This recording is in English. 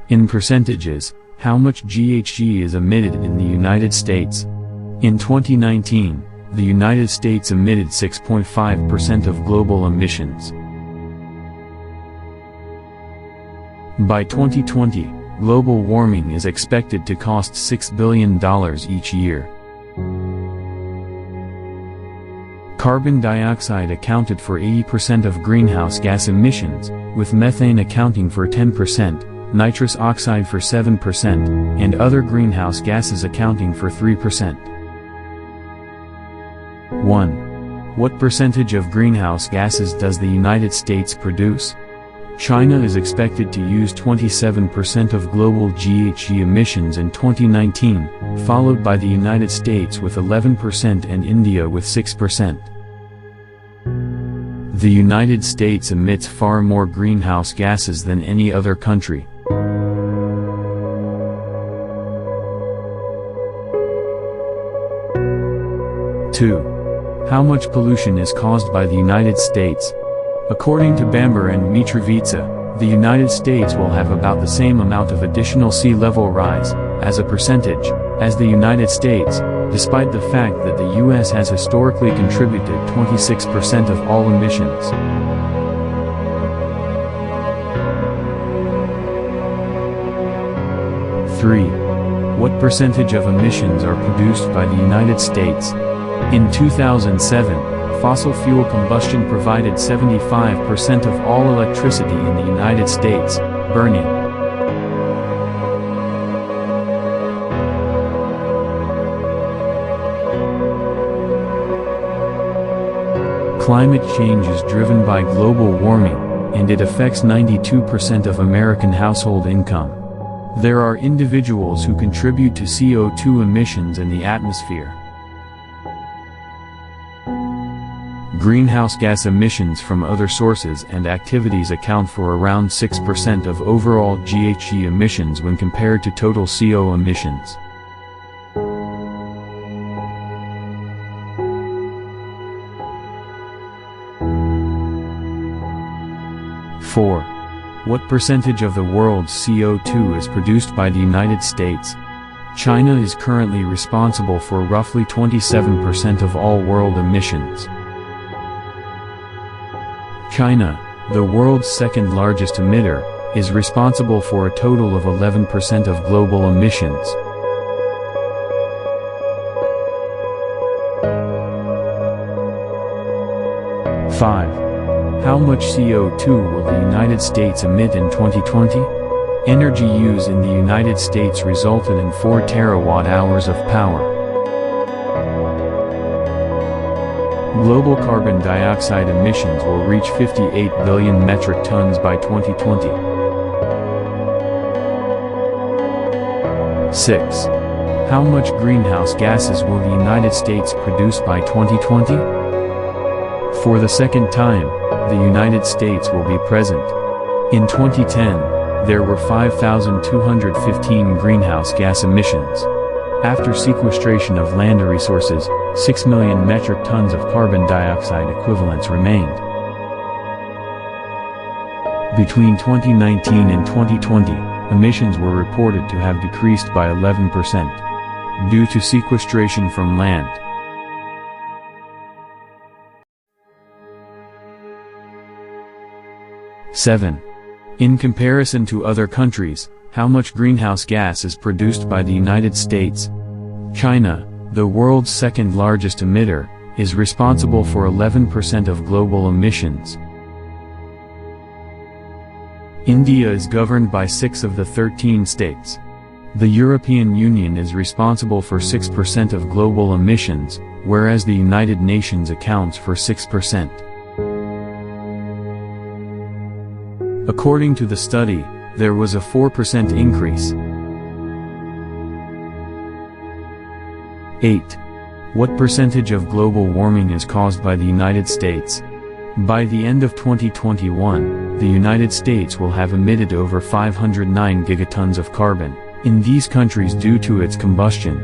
In percentages, how much GHG is emitted in the United States? In 2019, the United States emitted 6.5% of global emissions. By 2020, global warming is expected to cost $6 billion each year. Carbon dioxide accounted for 80% of greenhouse gas emissions, with methane accounting for 10%, nitrous oxide for 7%, and other greenhouse gases accounting for 3%. 1. What percentage of greenhouse gases does the United States produce? China is expected to use 27% of global GHG emissions in 2019, followed by the United States with 11% and India with 6%. The United States emits far more greenhouse gases than any other country. Two. How much pollution is caused by the United States? According to Bamber and Mitrovica, the United States will have about the same amount of additional sea level rise, as a percentage, as the United States, despite the fact that the U.S. has historically contributed 26% of all emissions. Three. What percentage of emissions are produced by the United States? In 2007, fossil fuel combustion provided 75% of all electricity in the United States, burning. Climate change is driven by global warming, and it affects 92% of American household income. There are individuals who contribute to CO2 emissions in the atmosphere. Greenhouse gas emissions from other sources and activities account for around 6% of overall GHG emissions when compared to total CO emissions. Four. What percentage of the world's CO2 is produced by the United States? China is currently responsible for roughly 27% of all world emissions. China, the world's second largest emitter, is responsible for a total of 11% of global emissions. Five. How much CO2 will the United States emit in 2020? Energy use in the United States resulted in 4 terawatt-hours of power. Global carbon dioxide emissions will reach 58 billion metric tons by 2020. 6. How much greenhouse gases will the United States produce by 2020? For the second time, the United States will be present. In 2010, there were 5,215 greenhouse gas emissions. After sequestration of land resources, 6 million metric tons of carbon dioxide equivalents remained. Between 2019 and 2020, emissions were reported to have decreased by 11%, due to sequestration from land. Seven. In comparison to other countries, how much greenhouse gas is produced by the United States? China, the world's second largest emitter, is responsible for 11% of global emissions. India is governed by 6 of the 13 states. The European Union is responsible for 6% of global emissions, whereas the United Nations accounts for 6%. According to the study, there was a 4% increase. 8. What percentage of global warming is caused by the United States? By the end of 2021, the United States will have emitted over 509 gigatons of carbon. In these countries due to its combustion,